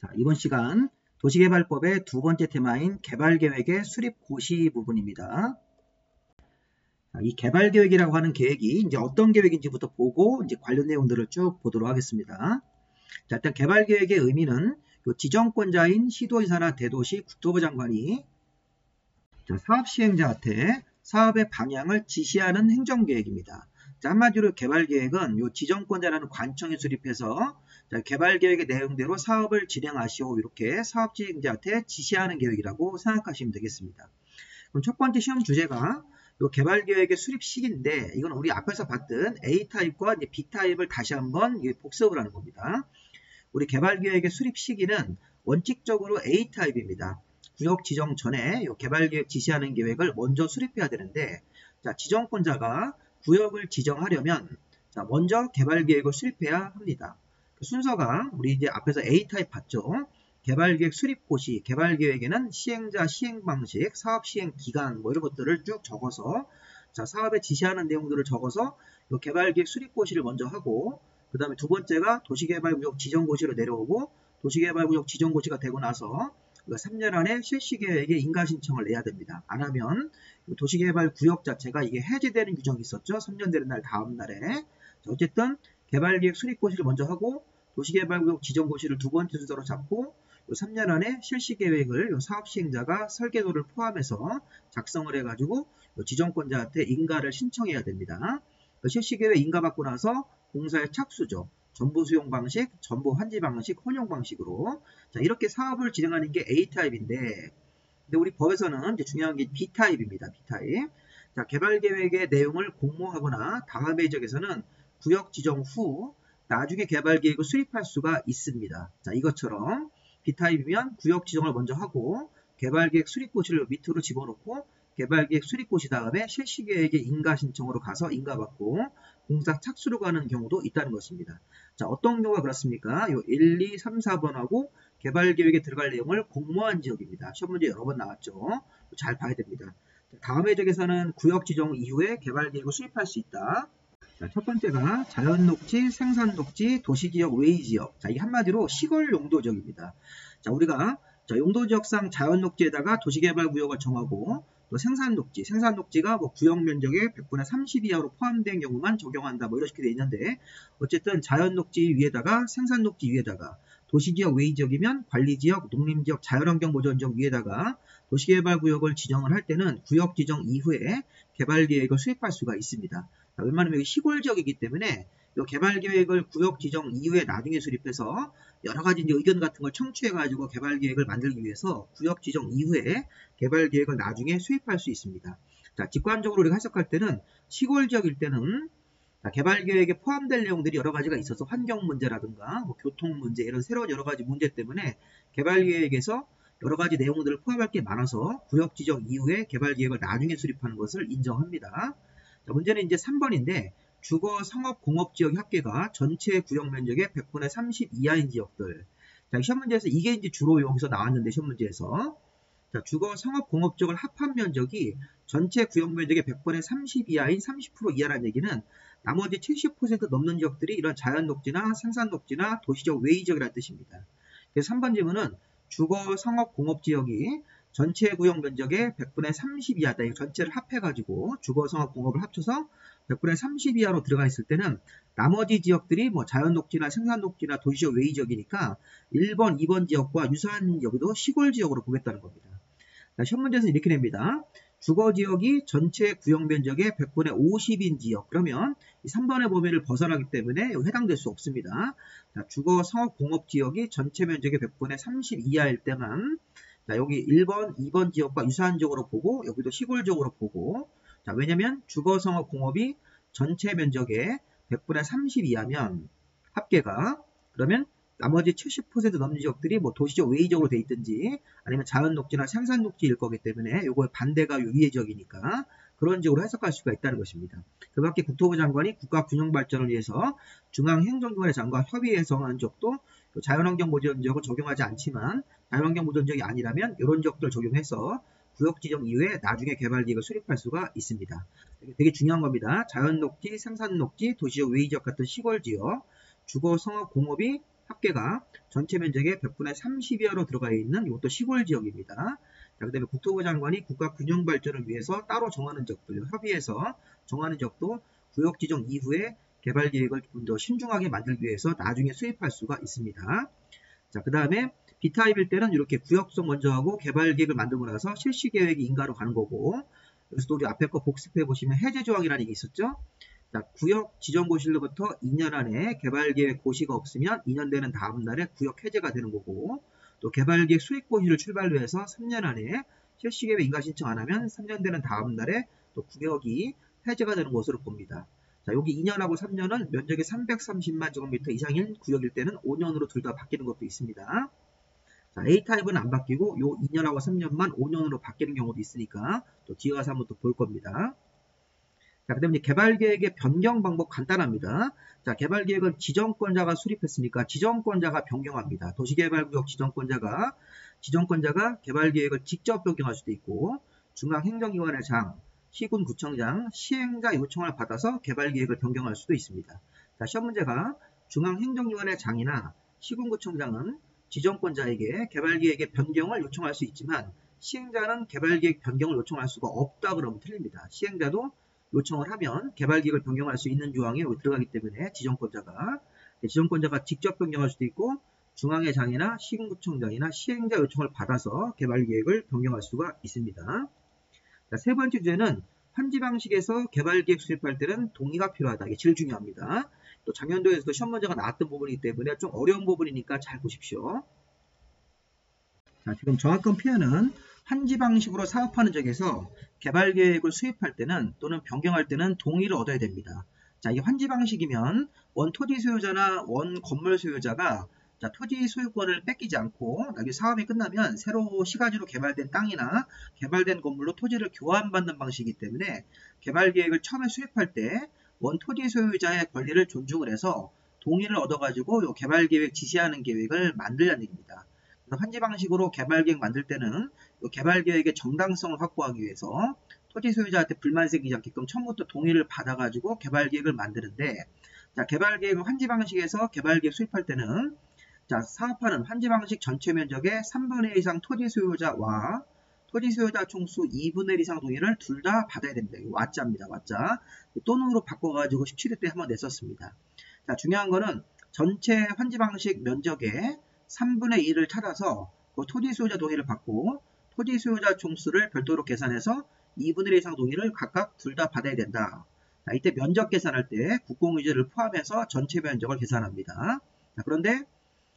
자, 이번 시간 도시개발법의 두 번째 테마인 개발계획의 수립 고시 부분입니다. 자, 이 개발계획이라고 하는 계획이 이제 어떤 계획인지부터 보고 이제 관련 내용들을 쭉 보도록 하겠습니다. 자, 일단 개발계획의 의미는 지정권자인 시도지사나 대도시 국토부 장관이 사업 시행자한테 사업의 방향을 지시하는 행정계획입니다. 자, 한마디로 개발계획은 요 지정권자라는 관청에 수립해서 개발계획의 내용대로 사업을 진행하시오 이렇게 사업 시행자한테 지시하는 계획이라고 생각하시면 되겠습니다. 그럼 첫 번째 시험 주제가 요 개발계획의 수립 시기인데 이건 우리 앞에서 봤던 A타입과 B타입을 다시 한번 복습을 하는 겁니다. 우리 개발계획의 수립 시기는 원칙적으로 A타입입니다. 구역 지정 전에 개발계획 지시하는 계획을 먼저 수립해야 되는데 자, 지정권자가 구역을 지정하려면 자, 먼저 개발계획을 수립해야 합니다. 그 순서가 우리 이제 앞에서 A타입 봤죠. 개발계획 수립 고시, 개발계획에는 시행자, 시행방식, 사업 시행 기간 뭐 이런 것들을 쭉 적어서 자, 사업에 지시하는 내용들을 적어서 요 개발계획 수립 고시를 먼저 하고 그 다음에 두 번째가 도시개발구역 지정고시로 내려오고 도시개발구역 지정고시가 되고 나서 3년 안에 실시계획에 인가신청을 내야 됩니다. 안 하면 도시개발구역 자체가 이게 해제되는 규정이 있었죠. 3년 되는 날 다음 날에. 자, 어쨌든 개발계획 수립고시를 먼저 하고 도시개발구역 지정고시를 두 번째 순서로 잡고 3년 안에 실시계획을 사업시행자가 설계도를 포함해서 작성을 해가지고 지정권자한테 인가를 신청해야 됩니다. 실시계획 인가받고 나서 공사의 착수죠. 정보 수용 방식, 정보 환지 방식, 혼용 방식으로 자, 이렇게 사업을 진행하는 게 A타입인데 근데 우리 법에서는 이제 중요한 게 B타입입니다. B타입. 자, 개발계획의 내용을 공모하거나 다음의 지역에서는 구역 지정 후 나중에 개발계획을 수립할 수가 있습니다. 자, 이것처럼 B타입이면 구역 지정을 먼저 하고 개발계획 수립고시를 밑으로 집어넣고 개발계획 수립고시 다음에 실시계획의 인가신청으로 가서 인가받고 공사 착수로 가는 경우도 있다는 것입니다. 자, 어떤 경우가 그렇습니까? 요 1, 2, 3, 4번하고 개발계획에 들어갈 내용을 공모한 지역입니다. 시험 문제 여러 번 나왔죠. 잘 봐야 됩니다. 다음의 지역에서는 구역 지정 이후에 개발계획을 수립할 수 있다. 자, 첫 번째가 자연녹지, 생산녹지, 도시지역, 외의지역. 자, 이게 한마디로 시골 용도지역입니다. 자, 우리가 용도지역상 자연녹지에다가 도시개발구역을 정하고 또 생산녹지가 뭐 구역 면적의 100분의 30 이하로 포함된 경우만 적용한다. 뭐 이렇게 돼 있는데 어쨌든 자연녹지 위에다가 생산녹지 위에다가 도시지역, 외의지역이면 관리지역, 농림지역, 자연환경보전지역 위에다가 도시개발구역을 지정을 할 때는 구역 지정 이후에 개발계획을 수립할 수가 있습니다. 자, 웬만하면 여기 시골지역이기 때문에 이 개발계획을 구역 지정 이후에 나중에 수립해서 여러 가지 이제 의견 같은 걸 청취해가지고 개발계획을 만들기 위해서 구역 지정 이후에 개발계획을 나중에 수립할 수 있습니다. 자, 직관적으로 우리가 해석할 때는 시골지역일 때는 개발계획에 포함될 내용들이 여러 가지가 있어서 환경 문제라든가 뭐 교통 문제 이런 새로운 여러 가지 문제 때문에 개발계획에서 여러 가지 내용들을 포함할 게 많아서 구역 지정 이후에 개발계획을 나중에 수립하는 것을 인정합니다. 자, 문제는 이제 3번인데 주거, 상업, 공업지역 합계가 전체 구역 면적의 100분의 30 이하인 지역들. 자, 시험 문제에서 이게 이제 주로 여기서 나왔는데 시험 문제에서 자, 주거, 상업, 공업지역을 합한 면적이 전체 구역 면적의 100분의 30 이하인 30% 이하라는 얘기는 나머지 70% 넘는 지역들이 이런 자연녹지나 생산녹지나 도시지역, 외의지역이라는 뜻입니다. 그래서 3번 질문은 주거, 상업, 공업지역이 전체 구역 면적의 100분의 30 이하다. 이 전체를 합해가지고 주거, 상업, 공업을 합쳐서 100분의 30 이하로 들어가 있을 때는 나머지 지역들이 뭐 자연녹지나 생산녹지나 도시지역, 외의지역이니까 1번, 2번 지역과 유사한 여기도 시골지역으로 보겠다는 겁니다. 자, 시험 문제에서는 이렇게 냅니다. 주거지역이 전체 구역 면적의 100분의 50인 지역. 그러면 3번의 범위를 벗어나기 때문에 해당될 수 없습니다. 자, 주거, 상업, 공업지역이 전체 면적의 100분의 30 이하일 때만 자, 여기 1번, 2번 지역과 유사한 지역으로 보고 여기도 시골지역으로 보고 자, 왜냐면 주거, 상업, 공업이 전체 면적의 100분의 30 이하면 합계가 그러면 나머지 70% 넘는 지역들이 뭐 도시지역, 외의지역으로 돼 있든지 아니면 자연녹지나 생산녹지일 거기 때문에 요거의 반대가 위의 지역이니까 그런 지역으로 해석할 수가 있다는 것입니다. 그 밖에 국토부 장관이 국가 균형 발전을 위해서 중앙행정기관의 장과 협의해서 한 지역도 자연환경보전지역을 적용하지 않지만 자연환경보전지역이 아니라면 이런 지역들을 적용해서 구역 지정 이후에 나중에 개발계획을 수립할 수가 있습니다. 되게 중요한 겁니다. 자연녹지, 생산녹지, 도시지역, 외의지역 같은 시골지역, 주거, 상업, 공업이 합계가 전체 면적의 100분의 30이하로 들어가 있는 이것도 시골 지역입니다. 자, 그 다음에 국토부 장관이 국가 균형 발전을 위해서 따로 정하는 지역들, 협의해서 정하는 지역도 구역 지정 이후에 개발 계획을 좀 더 신중하게 만들기 위해서 나중에 수립할 수가 있습니다. 자, 그 다음에 B타입일 때는 이렇게 구역성 먼저 하고 개발 계획을 만들고 나서 실시 계획이 인가로 가는 거고, 여기서도 우리 앞에 거 복습해 보시면 해제 조항이라는 게 있었죠. 자, 구역 지정 고시로부터 2년 안에 개발 계획 고시가 없으면 2년 되는 다음 날에 구역 해제가 되는 거고, 또 개발 계획 수립 고시를 출발로 해서 3년 안에 실시 계획 인가 신청 안 하면 3년 되는 다음 날에 또 구역이 해제가 되는 것으로 봅니다. 자, 여기 2년하고 3년은 면적이 330만 제곱미터 이상인 구역일 때는 5년으로 둘 다 바뀌는 것도 있습니다. 자, A타입은 안 바뀌고 요 2년하고 3년만 5년으로 바뀌는 경우도 있으니까 또 뒤에 가서 한번 또 볼 겁니다. 자, 그 다음에 개발계획의 변경 방법 간단합니다. 자, 개발계획은 지정권자가 수립했으니까 지정권자가 변경합니다. 도시개발구역 지정권자가 개발계획을 직접 변경할 수도 있고, 중앙행정기관의 장, 시군구청장, 시행자 요청을 받아서 개발계획을 변경할 수도 있습니다. 자, 시험 문제가 중앙행정기관의 장이나 시군구청장은 지정권자에게 개발계획의 변경을 요청할 수 있지만 시행자는 개발계획 변경을 요청할 수가 없다 그러면 틀립니다. 시행자도 요청을 하면 개발계획을 변경할 수 있는 조항이 여기 들어가기 때문에 지정권자가 직접 변경할 수도 있고 중앙의 장이나 시군구청장이나 시행자 요청을 받아서 개발계획을 변경할 수가 있습니다. 자, 세 번째 주제는 환지 방식에서 개발계획 수립할 때는 동의가 필요하다. 이게 제일 중요합니다. 또 작년도에서도 시험 문제가 나왔던 부분이기 때문에 좀 어려운 부분이니까 잘 보십시오. 자, 지금 정확한 표현은 환지 방식으로 사업하는 지역에서 개발계획을 수립할 때는 또는 변경할 때는 동의를 얻어야 됩니다. 자, 이게 환지 방식이면 원 토지 소유자나 원 건물 소유자가 자, 토지 소유권을 뺏기지 않고 나중에 사업이 끝나면 새로 시가지로 개발된 땅이나 개발된 건물로 토지를 교환받는 방식이기 때문에 개발계획을 처음에 수립할 때 원 토지 소유자의 권리를 존중을 해서 동의를 얻어가지고 요 개발계획 지시하는 계획을 만들자는 얘기입니다. 환지 방식으로 개발계획 만들 때는 개발계획의 정당성을 확보하기 위해서 토지 소유자한테 불만 생기지 않게끔 처음부터 동의를 받아가지고 개발계획을 만드는데, 자, 개발계획을 환지 방식에서 개발계획 수립할 때는 자, 사업하는 환지 방식 전체 면적의 3분의 1 이상 토지 소유자와 토지 소유자 총수 2분의 1 이상 동의를 둘 다 받아야 됩니다. 이거 와짜입니다. 와짜. 또는으로 바꿔가지고 17회 때 한번 냈었습니다. 자, 중요한 거는 전체 환지 방식 면적의 3분의 1을 찾아서 그 토지 소유자 동의를 받고 토지 소유자 총수를 별도로 계산해서 2분의 1 이상 동의를 각각 둘 다 받아야 된다. 자, 이때 면적 계산할 때 국공유지를 포함해서 전체 면적을 계산합니다. 자, 그런데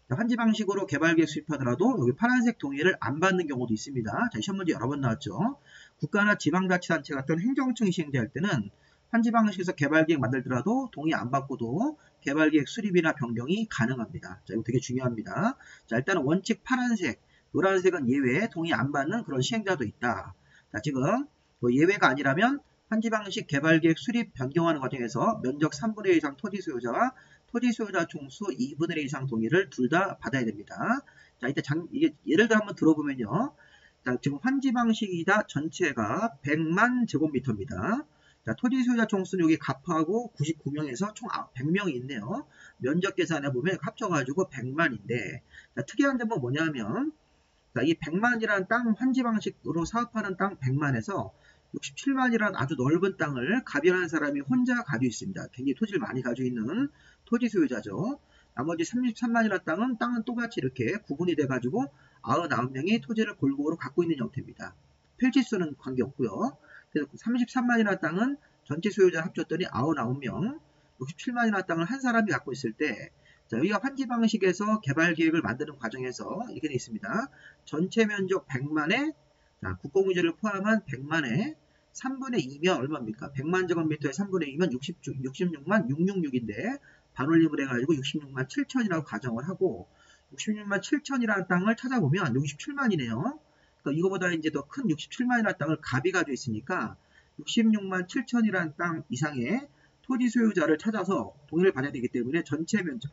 환지 방식으로 개발계획 수립하더라도 여기 파란색 동의를 안 받는 경우도 있습니다. 자, 시험 문제 여러 번 나왔죠. 국가나 지방자치단체 같은 행정청이 시행될 때는 환지 방식에서 개발계획 만들더라도 동의 안 받고도 개발계획 수립이나 변경이 가능합니다. 자, 이거 되게 중요합니다. 자, 일단은 원칙 파란색, 노란색은 예외, 동의 안 받는 그런 시행자도 있다. 자, 지금 뭐 예외가 아니라면 환지 방식 개발계획 수립 변경하는 과정에서 면적 3분의 1 이상 토지 소유자와 토지 소유자 총수 2분의 1 이상 동의를 둘 다 받아야 됩니다. 자, 이때 이게 예를 들어 한번 들어보면요. 자, 지금 환지 방식이다 전체가 100만 제곱미터입니다. 자, 토지 소유자 총수는 여기 갑하고 99명에서 총 100명이 있네요. 면적 계산해보면 합쳐가지고 100만인데, 자, 특이한 점은 뭐냐면, 자, 이 100만이라는 땅, 환지 방식으로 사업하는 땅 100만에서 67만이라는 아주 넓은 땅을 갑이라는 사람이 혼자 가지고 있습니다. 굉장히 토지를 많이 가지고 있는 토지 소유자죠. 나머지 33만이라는 땅은 똑같이 이렇게 구분이 돼가지고 99명이 토지를 골고루 갖고 있는 형태입니다. 필지수는 관계없고요. 그래서 33만이라는 땅은 전체 소유자 합쳤더니 99명, 67만이라는 땅을 한 사람이 갖고 있을 때, 자, 여기가 환지 방식에서 개발 계획을 만드는 과정에서 이렇게 되어 있습니다. 전체 면적 100만에, 자, 국공유지를 포함한 100만에 3분의 2면 얼마입니까? 100만 제곱미터의 3분의 2면 66만 666인데, 반올림을 해가지고 66만 7천이라고 가정을 하고, 66만 7천이라는 땅을 찾아보면 67만이네요. 그러니까 이거보다 이제 더 큰 67만이라는 땅을 갑이 가지고 있으니까 66만 7천이라는 땅 이상의 토지 소유자를 찾아서 동의를 받아야 되기 때문에 전체 면적,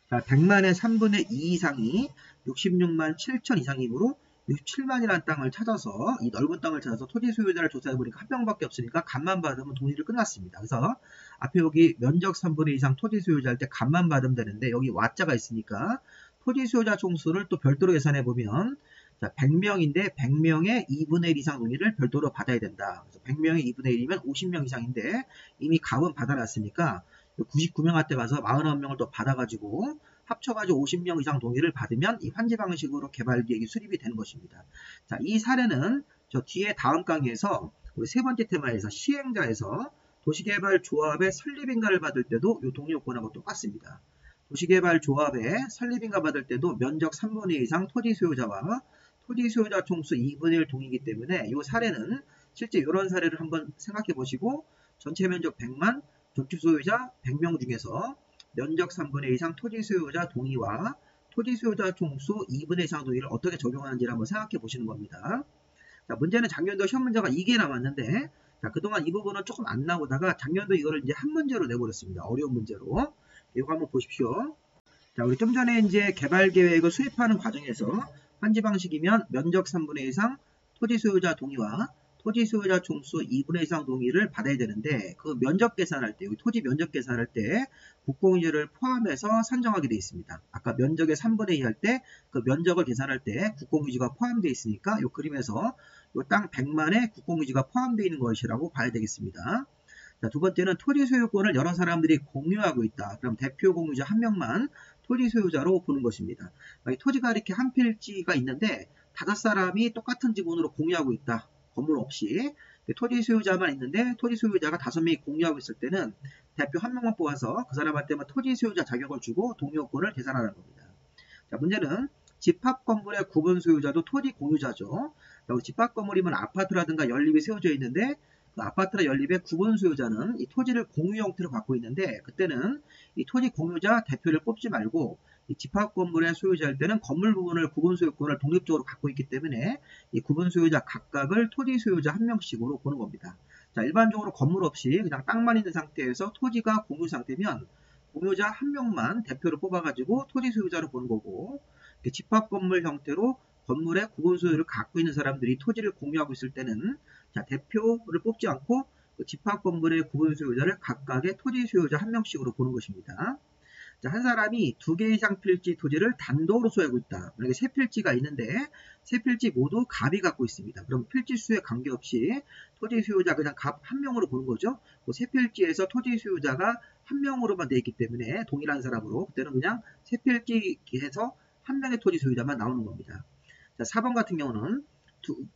자, 100만의 3분의 2 이상이 66만 7천 이상이므로 67만이라는 땅을 찾아서 이 넓은 땅을 찾아서 토지 소유자를 조사해보니까 한 명밖에 없으니까 값만 받으면 동의를 끝났습니다. 그래서 앞에 여기 면적 3분의 2 이상 토지 소유자 할 때 값만 받으면 되는데 여기 와자가 있으니까 토지 소유자 총수를 또 별도로 계산해보면 자, 100명인데 100명의 2분의 1 이상 동의를 별도로 받아야 된다. 그래서 100명의 2분의 1이면 50명 이상인데 이미 값은 받아놨으니까 99명한테 가서 49명을 또 받아가지고 합쳐가지고 50명 이상 동의를 받으면 이 환지 방식으로 개발계획이 수립이 되는 것입니다. 자, 이 사례는 저 뒤에 다음 강의에서 우리 세 번째 테마에서 시행자에서 도시개발조합의 설립인가를 받을 때도 이 동의 요건하고 똑같습니다. 도시개발조합의 설립인가 받을 때도 면적 3분의 2 이상 토지 소유자와 토지 소유자 총수 2분의 1 동의이기 때문에 이 사례는 실제 이런 사례를 한번 생각해 보시고 전체 면적 100만, 조치 소유자 100명 중에서 면적 3분의 2 이상 토지 소유자 동의와 토지 소유자 총수 2분의 1 이상 동의를 어떻게 적용하는지를 한번 생각해 보시는 겁니다. 자, 문제는 작년도 시험 문제가 2개 남았는데 자, 그동안 이 부분은 조금 안 나오다가 작년도 이거를 이제 한 문제로 내버렸습니다. 어려운 문제로. 이거 한번 보십시오. 자, 우리 좀 전에 이제 개발 계획을 수립하는 과정에서 환지 방식이면 면적 3분의 1 이상 토지 소유자 동의와 토지 소유자 총수 2분의 1 이상 동의를 받아야 되는데 그 면적 계산할 때, 여기 토지 면적 계산할 때 국공유지를 포함해서 산정하게 되어 있습니다. 아까 면적의 3분의 2 할 때 그 면적을 계산할 때 국공유지가 포함되어 있으니까 이 그림에서 이 땅 100만에 국공유지가 포함되어 있는 것이라고 봐야 되겠습니다. 자, 두 번째는 토지 소유권을 여러 사람들이 공유하고 있다. 그럼 대표 공유자 한 명만 토지 소유자로 보는 것입니다. 토지가 이렇게 한 필지가 있는데 5사람이 똑같은 지분으로 공유하고 있다. 건물 없이 토지 소유자만 있는데 토지 소유자가 5명이 공유하고 있을 때는 대표 한 명만 뽑아서 그 사람한테만 토지 소유자 자격을 주고 동의요건을 계산하는 겁니다. 자, 문제는 집합 건물의 구분 소유자도 토지 공유자죠. 집합 건물이면 아파트라든가 연립이 세워져 있는데 그 아파트나 연립의 구분 소유자는 이 토지를 공유 형태로 갖고 있는데 그때는 이 토지 공유자 대표를 뽑지 말고 이 집합 건물의 소유자일 때는 건물 부분을 구분 소유권을 독립적으로 갖고 있기 때문에 이 구분 소유자 각각을 토지 소유자 한 명씩으로 보는 겁니다. 자, 일반적으로 건물 없이 그냥 땅만 있는 상태에서 토지가 공유 상태면 공유자 한 명만 대표를 뽑아가지고 토지 소유자로 보는 거고 집합 건물 형태로 건물의 구분 소유를 갖고 있는 사람들이 토지를 공유하고 있을 때는 자, 대표를 뽑지 않고 그 집합 건물의 구분 소유자를 각각의 토지 소유자 한 명씩으로 보는 것입니다. 자, 한 사람이 2개 이상 필지 토지를 단독으로 소유하고 있다. 만약에 3필지가 있는데 3필지 모두 갑이 갖고 있습니다. 그럼 필지 수에 관계없이 토지 소유자 그냥 갑 한 명으로 보는 거죠. 그 3필지에서 토지 소유자가 한 명으로만 되어 있기 때문에 동일한 사람으로 그때는 그냥 3필지에서 한 명의 토지 소유자만 나오는 겁니다. 자, 4번 같은 경우는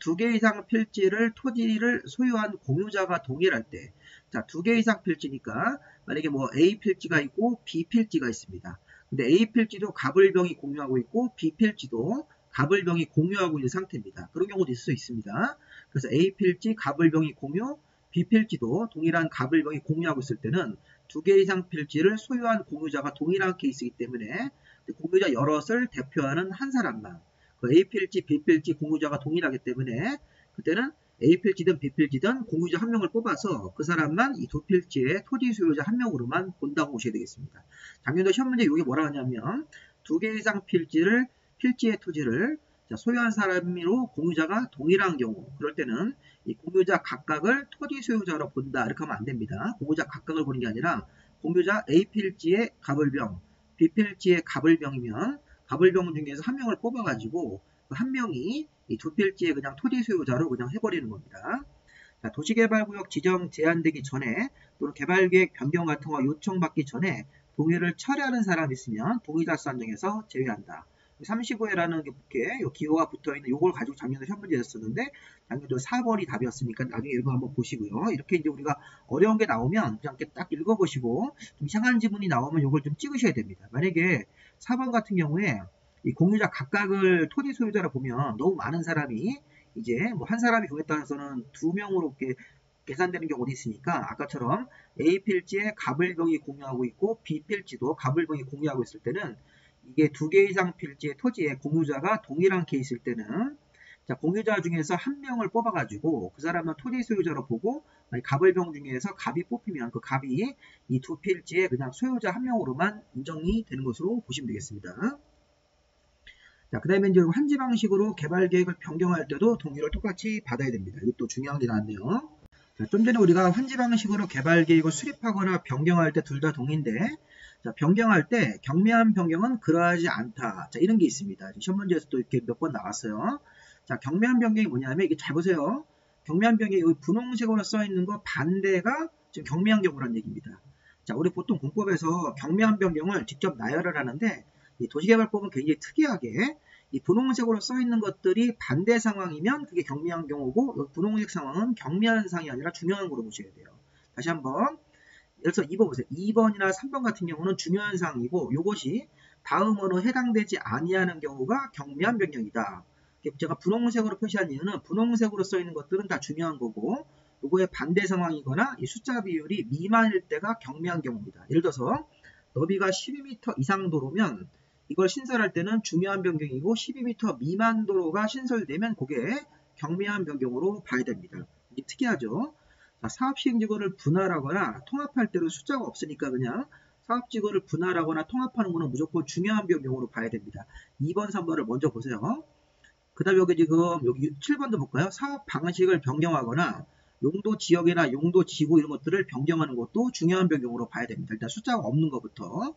2개 이상 필지를 토지를 소유한 공유자가 동일할 때 자, 2개 이상 필지니까 만약에 뭐 A 필지가 있고 B 필지가 있습니다. 근데 A 필지도 갑을병이 공유하고 있고 B 필지도 갑을병이 공유하고 있는 상태입니다. 그런 경우도 있을 수 있습니다. 그래서 A 필지 갑을병이 공유, B 필지도 동일한 갑을병이 공유하고 있을 때는 2개 이상 필지를 소유한 공유자가 동일한 케이스이기 때문에 공유자 여럿을 대표하는 한 사람만 그 A 필지, B 필지 공유자가 동일하기 때문에 그때는 A 필지든 B 필지든 공유자 한 명을 뽑아서 그 사람만 이 두 필지의 토지 소유자 한 명으로만 본다고 보셔야 되겠습니다. 작년도 시험 문제 이게 뭐라 하냐면 2개 이상 필지의 토지를 소유한 사람으로 공유자가 동일한 경우 그럴 때는 이 공유자 각각을 토지 소유자로 본다 이렇게 하면 안 됩니다. 공유자 각각을 보는 게 아니라 공유자 A 필지의 갑을병, B 필지의 갑을병이면 갑을병 중에서 한 명을 뽑아가지고 그 한 명이 이 두 필지의 그냥 토지 소유자로 그냥 해버리는 겁니다. 자, 도시개발구역 지정 제한되기 전에 또는 개발계획 변경 같은 거 요청받기 전에 동의를 철회하는 사람이 있으면 동의자 산정에서 제외한다. 35회라는 게 기호가 붙어있는 이걸 가지고 작년에 시험 문제 냈었는데 작년도 4번이 답이었으니까 나중에 이거 한번 보시고요. 이렇게 이제 우리가 어려운 게 나오면 그냥 딱 읽어보시고 좀 이상한 지문이 나오면 이걸 좀 찍으셔야 됩니다. 만약에 4번 같은 경우에 이 공유자 각각을 토지 소유자로 보면 너무 많은 사람이 이제 뭐 한 사람이 경우에 따라서는 2명으로 이렇게 계산되는 경우도 있으니까 아까처럼 A 필지에 갑을병이 공유하고 있고 B 필지도 갑을병이 공유하고 있을 때는 이게 2개 이상 필지의 토지에 공유자가 동일한 케이스일 때는 자, 공유자 중에서 한 명을 뽑아가지고 그 사람은 토지 소유자로 보고 갑을병 중에서 갑이 뽑히면 그 갑이 이 두 필지에 그냥 소유자 한 명으로만 인정이 되는 것으로 보시면 되겠습니다. 자, 그 다음에 이제 환지 방식으로 개발 계획을 변경할 때도 동의를 똑같이 받아야 됩니다. 이것도 중요한 게 나왔네요. 자, 좀 전에 우리가 환지 방식으로 개발 계획을 수립하거나 변경할 때 둘 다 동의인데, 자, 변경할 때 경미한 변경은 그러하지 않다. 자, 이런 게 있습니다. 시험 문제에서도 이렇게 몇 번 나왔어요. 자, 경미한 변경이 뭐냐면, 이게 잘 보세요. 경미한 변경이 여기 분홍색으로 써 있는 거 반대가 지금 경미한 경우라는 얘기입니다. 자, 우리 보통 공법에서 경미한 변경을 직접 나열을 하는데, 이 도시개발법은 굉장히 특이하게 이 분홍색으로 써 있는 것들이 반대 상황이면 그게 경미한 경우고, 여기 분홍색 상황은 경미한 상황이 아니라 중요한 거로 보셔야 돼요. 다시 한번. 그래서 2번 보세요. 2번이나 3번 같은 경우는 중요한 사항이고, 이것이 다음으로 해당되지 아니하는 경우가 경미한 변경이다. 제가 분홍색으로 표시한 이유는 분홍색으로 써 있는 것들은 다 중요한 거고, 요거의 반대 상황이거나 이 숫자 비율이 미만일 때가 경미한 경우입니다. 예를 들어서 너비가 12m 이상 도로면 이걸 신설할 때는 중요한 변경이고, 12m 미만 도로가 신설되면 그게 경미한 변경으로 봐야 됩니다. 이게 특이하죠. 자, 사업시행지구를 분할하거나 통합할 때도 숫자가 없으니까 그냥 사업지구를 분할하거나 통합하는 거는 무조건 중요한 변경으로 봐야 됩니다. 2번, 3번을 먼저 보세요. 그 다음에 여기 지금 여기 7번도 볼까요? 사업 방식을 변경하거나 용도 지역이나 용도 지구 이런 것들을 변경하는 것도 중요한 변경으로 봐야 됩니다. 일단 숫자가 없는 것부터.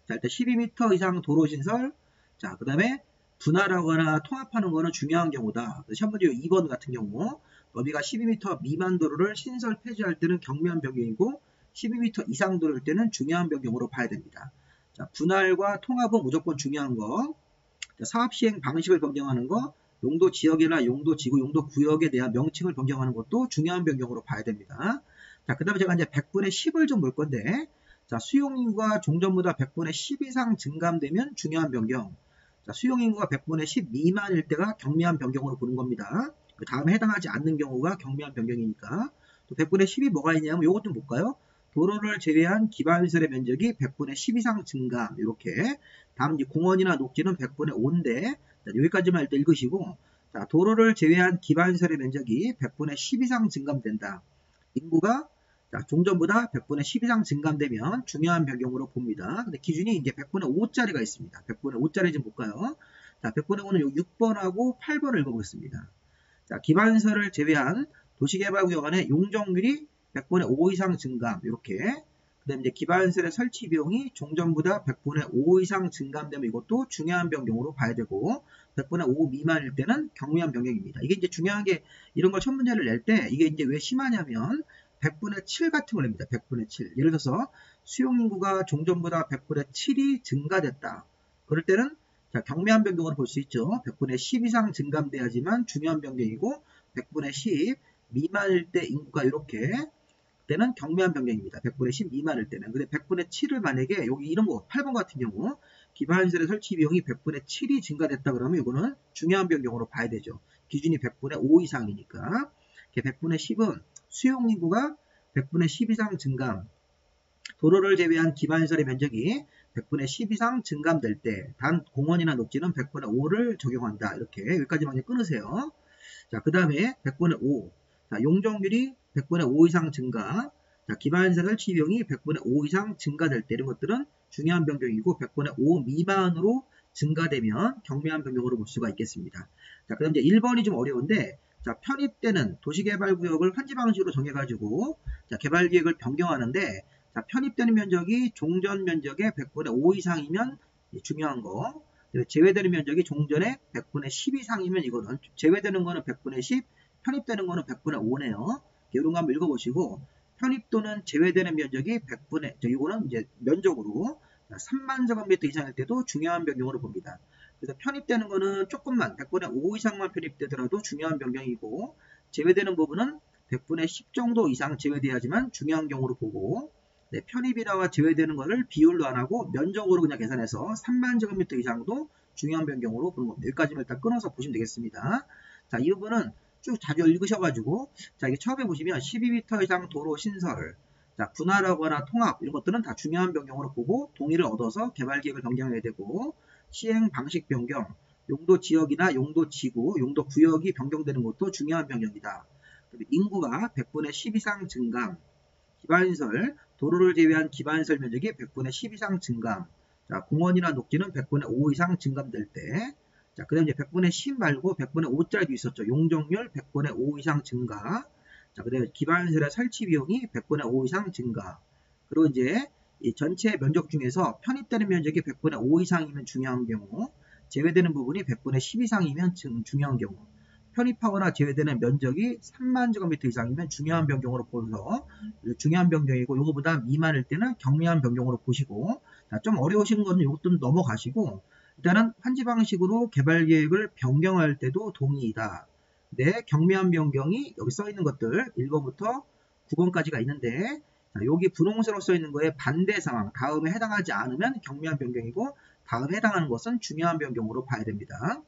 자, 일단 12m 이상 도로 신설. 자, 그 다음에 분할하거나 통합하는 거는 중요한 경우다. 시험 문제 2번 같은 경우 너비가 12m 미만 도로를 신설 폐지할 때는 경미한 변경이고, 12m 이상 도로일 때는 중요한 변경으로 봐야 됩니다. 자, 분할과 통합은 무조건 중요한 거. 자, 사업 시행 방식을 변경하는 거, 용도 지역이나 용도 지구, 용도 구역에 대한 명칭을 변경하는 것도 중요한 변경으로 봐야 됩니다. 자, 그 다음에 제가 이제 100분의 10을 좀 볼 건데, 자, 수용인구가 종전보다 100분의 10 이상 증감되면 중요한 변경. 자, 수용인구가 100분의 10 미만일 때가 경미한 변경으로 보는 겁니다. 그 다음에 해당하지 않는 경우가 경미한 변경이니까. 또 100분의 10이 뭐가 있냐면 이것 좀 볼까요? 도로를 제외한 기반시설의 면적이 100분의 10 이상 증감. 이렇게. 다음 이제 공원이나 녹지는 100분의 5인데, 자, 여기까지만 일단 읽으시고, 자, 도로를 제외한 기반시설의 면적이 100분의 10 이상 증감된다. 인구가 자, 종전보다 100분의 10 이상 증감되면 중요한 변경으로 봅니다. 근데 기준이 이제 100분의 5짜리가 있습니다. 100분의 5짜리 좀 볼까요? 자, 100분의 5는 6번하고 8번을 읽어보겠습니다. 자, 기반시설을 제외한 도시개발구역 안에 용적률이 100분의 5 이상 증감, 이렇게. 그 다음에 이제 기반시설의 설치 비용이 종전보다 100분의 5 이상 증감되면 이것도 중요한 변경으로 봐야 되고, 100분의 5 미만일 때는 경미한 변경입니다. 이게 이제 중요한 게 이런 걸 첫 문제를 낼 때 이게 이제 왜 심하냐면 100분의 7 같은 걸 냅니다. 100분의 7. 예를 들어서 수용인구가 종전보다 100분의 7이 증가됐다. 그럴 때는 자, 경미한 변경으로 볼 수 있죠. 100분의 10 이상 증감돼야지만 중요한 변경이고, 100분의 10 미만일 때 인구가 이렇게 때는 경미한 변경입니다. 100분의 10 미만일 때는. 근데 100분의 7을 만약에 여기 이런 거 8번 같은 경우 기반시설의 설치 비용이 100분의 7이 증가됐다 그러면 이거는 중요한 변경으로 봐야 되죠. 기준이 100분의 5 이상이니까. 100분의 10은 수용인구가 100분의 10 이상 증감, 도로를 제외한 기반시설의 면적이 100분의 10 이상 증감될 때 단 공원이나 녹지는 100분의 5를 적용한다. 이렇게 여기까지만 끊으세요. 자, 그 다음에 100분의 5. 자, 용적률이 100분의 5 이상 증가. 자, 기반시설 설치 비용이 100분의 5 이상 증가될 때 이런 것들은 중요한 변경이고, 100분의 5 미만으로 증가되면 경미한 변경으로 볼 수가 있겠습니다. 자, 그 다음 이제 1번이 좀 어려운데, 자, 편입되는 도시개발구역을 환지 방식으로 정해가지고, 자, 개발계획을 변경하는데, 자, 편입되는 면적이 종전 면적의 100분의 5 이상이면 중요한 거. 제외되는 면적이 종전의 100분의 10 이상이면 이거는, 제외되는 거는 100분의 10, 편입되는 거는 100분의 5네요. 이런 거 한번 읽어보시고, 편입 또는 제외되는 면적이 100분의, 이거는 이제 면적으로 3만 제곱미터 이상일 때도 중요한 변경으로 봅니다. 그래서 편입되는 거는 조금만 100분의 5 이상만 편입되더라도 중요한 변경이고, 제외되는 부분은 100분의 10 정도 이상 제외돼야지만 중요한 경우로 보고, 네, 편입이라와 제외되는 거를 비율로 안 하고 면적으로 그냥 계산해서 3만 제곱미터 이상도 중요한 변경으로 보는 겁니다. 여기까지만 일단 끊어서 보시면 되겠습니다. 자, 이 부분은 쭉 자주 읽으셔가지고, 자, 이게 처음에 보시면 12m 이상 도로 신설, 자, 분할하거나 통합 이런 것들은 다 중요한 변경으로 보고 동의를 얻어서 개발계획을 변경해야 되고, 시행 방식 변경, 용도 지역이나 용도 지구, 용도 구역이 변경되는 것도 중요한 변경이다. 인구가 100분의 10 이상 증감, 기반시설, 도로를 제외한 기반시설 면적이 100분의 10 이상 증감, 자, 공원이나 녹지는 100분의 5 이상 증감될 때, 자, 그 다음에 이제 100분의 10 말고 100분의 5짜리도 있었죠. 용적률 100분의 5 이상 증가. 자, 그 다음에 기반시설의 설치 비용이 100분의 5 이상 증가. 그리고 이제 이 전체 면적 중에서 편입되는 면적이 100분의 5 이상이면 중요한 경우, 제외되는 부분이 100분의 10 이상이면 중요한 경우, 편입하거나 제외되는 면적이 3만 제곱미터 이상이면 중요한 변경으로 보셔서 중요한 변경이고, 요거보다 미만일 때는 경미한 변경으로 보시고, 자, 좀 어려우신 거는 요것도 넘어가시고, 일단은 환지 방식으로 개발 계획을 변경할 때도 동의이다. 네, 경미한 변경이 여기 써 있는 것들 1번부터 9번까지가 있는데, 자, 여기 분홍색으로 써 있는 거에 반대 상황, 다음에 해당하지 않으면 경미한 변경이고, 다음에 해당하는 것은 중요한 변경으로 봐야 됩니다.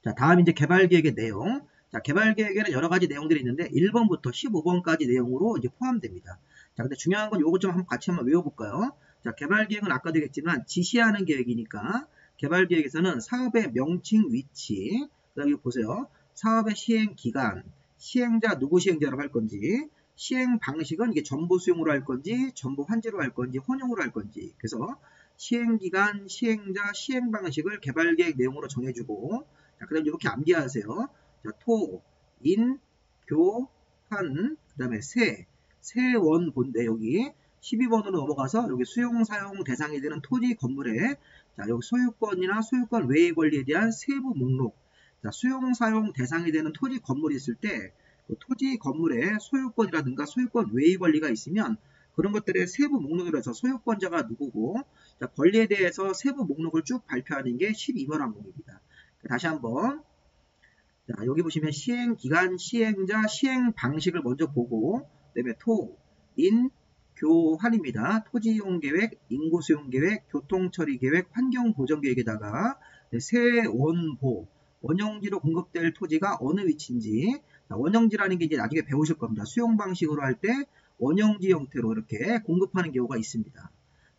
자, 다음 이제 개발 계획의 내용. 자, 개발 계획에는 여러 가지 내용들이 있는데 1번부터 15번까지 내용으로 이제 포함됩니다. 자, 근데 중요한 건 요것 좀 같이 한번 외워볼까요? 자, 개발 계획은 아까도 얘기했지만 지시하는 계획이니까 개발 계획에서는 사업의 명칭, 위치, 그다음에 보세요. 사업의 시행 기간, 시행자 누구 시행자로 할 건지, 시행 방식은 이게 전부 수용으로 할 건지, 전부 환지로 할 건지, 혼용으로 할 건지. 그래서 시행 기간, 시행자, 시행 방식을 개발 계획 내용으로 정해주고, 자, 그 다음에 이렇게 암기하세요. 자, 토, 인, 교, 환, 그 다음에 세원본데 여기 12번으로 넘어가서 여기 수용, 사용 대상이 되는 토지 건물에 자, 여기 소유권이나 소유권 외의 권리에 대한 세부 목록. 자, 수용, 사용 대상이 되는 토지 건물이 있을 때 그 토지 건물에 소유권이라든가 소유권 외의 권리가 있으면 그런 것들의 세부 목록을 해서 소유권자가 누구고 자, 권리에 대해서 세부 목록을 쭉 발표하는 게 12번 항목입니다. 다시 한번 자, 여기 보시면 시행기간, 시행자, 시행 방식을 먼저 보고 그 다음에 토, 인, 교, 환입니다. 토지이용계획, 인구수용계획, 교통처리계획, 환경보전계획에다가 세원보, 원형지로 공급될 토지가 어느 위치인지 자, 원형지라는 게 이제 나중에 배우실 겁니다. 수용 방식으로 할 때 원형지 형태로 이렇게 공급하는 경우가 있습니다.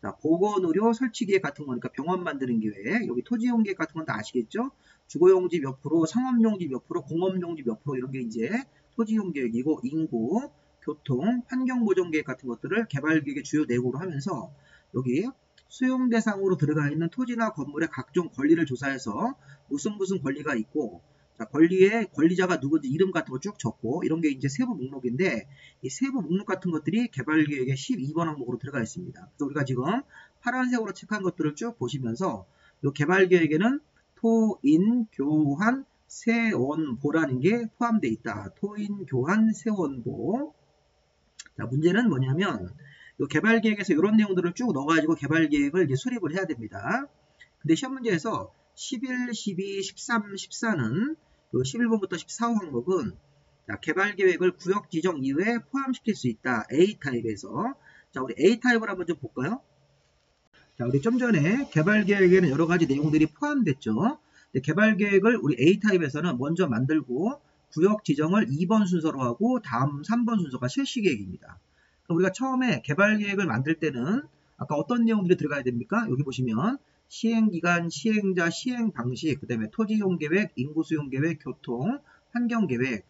자, 보건의료 설치계획 같은 거니까 병원 만드는 계획, 여기 토지이용계획 같은 건 다 아시겠죠? 주거용지 몇 프로, 상업용지 몇 프로, 공업용지 몇 프로 이런 게 이제 토지이용 계획이고 인구, 교통, 환경보존계획 같은 것들을 개발계획의 주요 내용으로 하면서 여기 수용 대상으로 들어가 있는 토지나 건물의 각종 권리를 조사해서 무슨 권리가 있고 자, 권리자가 누구인지 이름 같은 거 쭉 적고 이런 게 이제 세부 목록인데 이 세부 목록 같은 것들이 개발계획의 12번 항목으로 들어가 있습니다. 그래서 우리가 지금 파란색으로 체크한 것들을 쭉 보시면서 이 개발계획에는 토, 인, 교환, 세원보라는 게 포함되어 있다. 토인, 교환, 세원보. 자, 문제는 뭐냐면 이 개발계획에서 이런 내용들을 쭉 넣어가지고 개발계획을 이제 수립을 해야 됩니다. 근데 시험 문제에서 11, 12, 13, 14는 11번부터 14호 항목은 자, 개발계획을 구역 지정 이후에 포함시킬 수 있다. A타입에서. 자, 우리 A타입을 한번 좀 볼까요? 자, 우리 좀 전에 개발계획에는 여러 가지 내용들이 포함됐죠. 근데 개발계획을 우리 A타입에서는 먼저 만들고 구역 지정을 2번 순서로 하고 다음 3번 순서가 실시계획입니다. 그럼 우리가 처음에 개발계획을 만들 때는 아까 어떤 내용들이 들어가야 됩니까? 여기 보시면 시행기간, 시행자, 시행방식, 그 다음에 토지이용계획, 인구수용계획, 교통, 환경계획,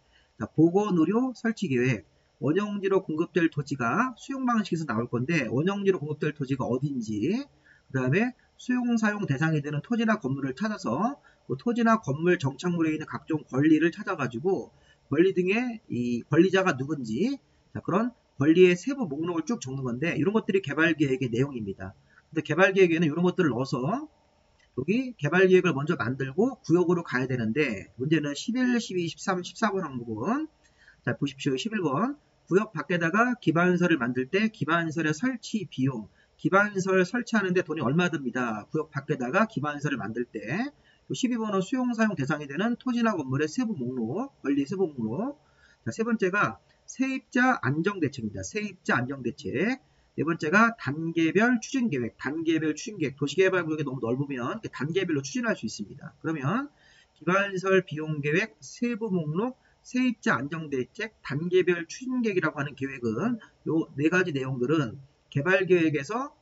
보건의료 설치계획, 원형지로 공급될 토지가 수용방식에서 나올 건데 원형지로 공급될 토지가 어딘지 그 다음에 수용 사용 대상이 되는 토지나 건물을 찾아서 그 토지나 건물 정착물에 있는 각종 권리를 찾아가지고 권리 등의 이 권리자가 누군지 자, 그런 권리의 세부 목록을 쭉 적는 건데 이런 것들이 개발계획의 내용입니다. 근데 개발계획에는 이런 것들을 넣어서 여기 개발계획을 먼저 만들고 구역으로 가야 되는데 문제는 11, 12, 13, 14번 항목은 자 보십시오. 11번 구역 밖에다가 기반시설을 만들 때 기반시설의 설치 비용 기반시설 설치하는데 돈이 얼마 듭니다. 구역 밖에다가 기반시설을 만들 때 12번은 수용사용 대상이 되는 토지나 건물의 세부 목록 권리 세부 목록 자, 세 번째가 세입자 안정대책입니다. 세입자 안정대책 네 번째가 단계별 추진계획, 단계별 추진계획, 도시개발구역이 너무 넓으면 단계별로 추진할 수 있습니다. 그러면 기반시설 비용계획, 세부 목록, 세입자 안정대책, 단계별 추진계획이라고 하는 계획은 요 네 가지 내용들은 개발계획에서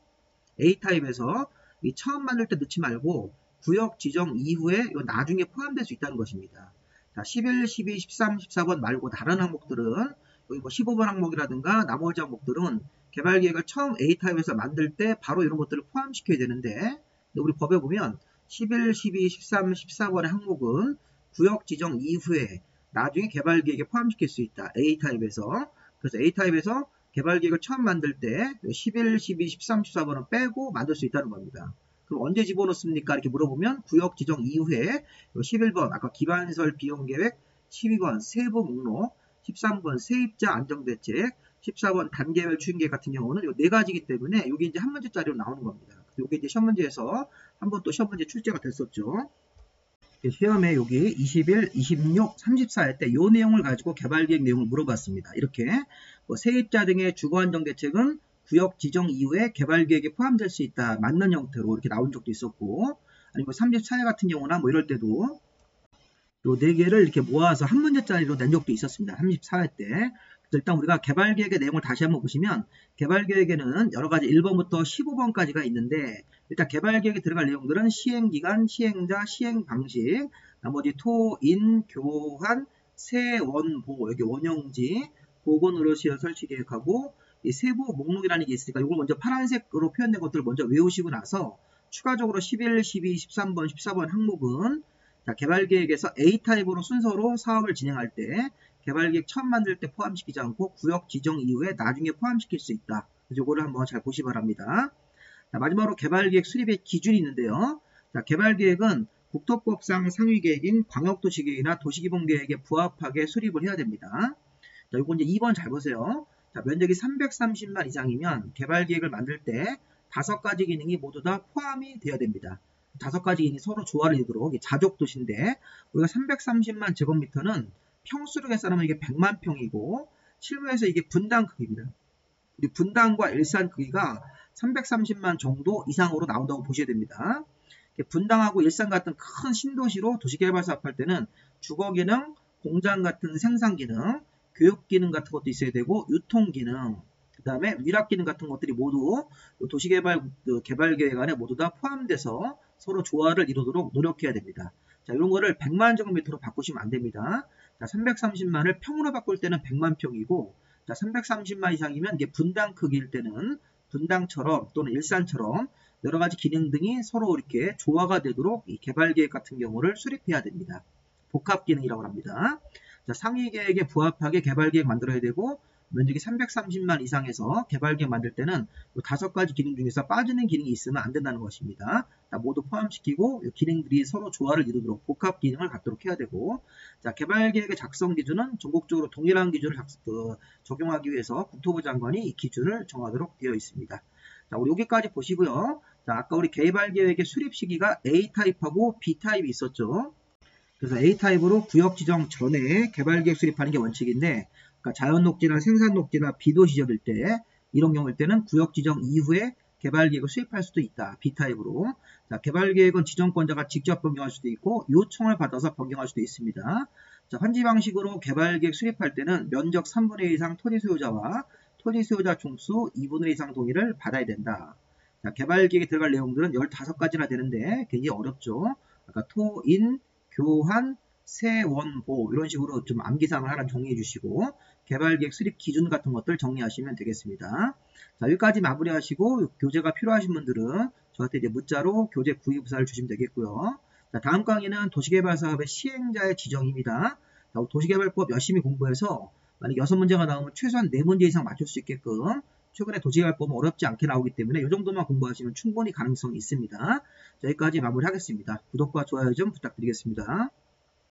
A타입에서 처음 만들 때 넣지 말고 구역 지정 이후에 요 나중에 포함될 수 있다는 것입니다. 자, 11, 12, 13, 14번 말고 다른 항목들은 여기 뭐 15번 항목이라든가 나머지 항목들은 개발계획을 처음 A타입에서 만들 때 바로 이런 것들을 포함시켜야 되는데 우리 법에 보면 11, 12, 13, 14번의 항목은 구역 지정 이후에 나중에 개발계획에 포함시킬 수 있다. A타입에서. 그래서 A타입에서 개발계획을 처음 만들 때 11, 12, 13, 14번은 빼고 만들 수 있다는 겁니다. 그럼 언제 집어넣습니까? 이렇게 물어보면 구역 지정 이후에 11번 아까 기반시설 비용계획, 12번 세부 목록, 13번 세입자 안정대책, 14번 단계별 추진계획 같은 경우는 이 네 가지이기 때문에 이게 이제 한 문제짜리로 나오는 겁니다. 이게 이제 시험 문제에서 한번 또 시험 문제 출제가 됐었죠. 시험에 여기 21, 26, 34할 때 이 내용을 가지고 개발계획 내용을 물어봤습니다. 이렇게 세입자 등의 주거안정대책은 구역 지정 이후에 개발계획에 포함될 수 있다. 맞는 형태로 이렇게 나온 적도 있었고, 아니면 34회 같은 경우나 이럴 때도 요 4개를 이렇게 모아서 한 문제짜리로 낸 적도 있었습니다. 34회 때. 일단 우리가 개발계획의 내용을 다시 한번 보시면 개발계획에는 여러가지 1번부터 15번까지가 있는데 일단 개발계획에 들어갈 내용들은 시행기간, 시행자, 시행방식, 나머지 토, 인, 교환, 세, 원, 보, 여기 원형지, 보건의료시설 설치계획하고 이 세부 목록이라는 게 있으니까 이걸 먼저 파란색으로 표현된 것들을 먼저 외우시고 나서 추가적으로 11, 12, 13번, 14번 항목은 개발계획에서 A타입으로 순서로 사업을 진행할 때 개발계획 처음 만들 때 포함시키지 않고 구역 지정 이후에 나중에 포함시킬 수 있다. 그래서 이거를 한번 잘 보시 바랍니다. 마지막으로 개발계획 수립의 기준이 있는데요. 개발계획은 국토법상 상위계획인 광역도시계획이나 도시기본계획에 부합하게 수립을 해야 됩니다. 이거 이제 2번 잘 보세요. 면적이 330만 이상이면 개발계획을 만들 때 5가지 기능이 모두 다 포함이 되어야 됩니다. 5가지 기능이 서로 조화를 이루도록 자족도시인데 우리가 330만 제곱미터는 평수로 계산하면 이게 100만 평이고 실무에서 이게 분당 크기입니다. 우리 분당과 일산 크기가 330만 정도 이상으로 나온다고 보셔야 됩니다. 분당하고 일산 같은 큰 신도시로 도시개발 사업할 때는 주거기능, 공장 같은 생산기능, 교육기능 같은 것도 있어야 되고 유통기능, 그 다음에 위락기능 같은 것들이 모두 도시개발 개발계획 안에 모두 다 포함돼서 서로 조화를 이루도록 노력해야 됩니다. 이런 거를 100만 제곱미터로 바꾸시면 안 됩니다. 330만을 평으로 바꿀 때는 100만 평이고 330만 이상이면 이게 분당 크기일 때는 분당처럼 또는 일산처럼 여러 가지 기능 등이 서로 이렇게 조화가 되도록 이 개발계획 같은 경우를 수립해야 됩니다. 복합기능이라고 합니다. 상위 계획에 부합하게 개발계획 만들어야 되고 면적이 330만 이상에서 개발계획 만들 때는 5가지 기능 중에서 빠지는 기능이 있으면 안 된다는 것입니다. 모두 포함시키고 기능들이 서로 조화를 이루도록 복합 기능을 갖도록 해야 되고 개발계획의 작성 기준은 전국적으로 동일한 기준을 적용하기 위해서 국토부 장관이 이 기준을 정하도록 되어 있습니다. 우리 여기까지 보시고요. 아까 우리 개발계획의 수립 시기가 A타입하고 B타입이 있었죠. 그래서 A타입으로 구역 지정 전에 개발계획 수립하는 게 원칙인데 그러니까 자연녹지나 생산녹지나 비도시적일 때 이런 경우일 때는 구역 지정 이후에 개발계획을 수립할 수도 있다. B타입으로. 개발계획은 지정권자가 직접 변경할 수도 있고 요청을 받아서 변경할 수도 있습니다. 환지 방식으로 개발계획 수립할 때는 면적 3분의 1 이상 토지 소유자와 토지 소유자 총수 2분의 1 이상 동의를 받아야 된다. 개발계획에 들어갈 내용들은 15가지나 되는데 굉장히 어렵죠. 아까 토, 인, 교환, 세, 원, 보 이런 식으로 좀 암기사항을 하나 정리해 주시고 개발계획 수립 기준 같은 것들 정리하시면 되겠습니다. 여기까지 마무리하시고 교재가 필요하신 분들은 저한테 이제 문자로 교재 구입 의사를 주시면 되겠고요. 다음 강의는 도시개발사업의 시행자의 지정입니다. 도시개발법 열심히 공부해서 만약 6문제가 나오면 최소한 4문제 이상 맞출 수 있게끔 최근에 도시개발법은 어렵지 않게 나오기 때문에 이 정도만 공부하시면 충분히 가능성이 있습니다. 여기까지 마무리하겠습니다. 구독과 좋아요 좀 부탁드리겠습니다.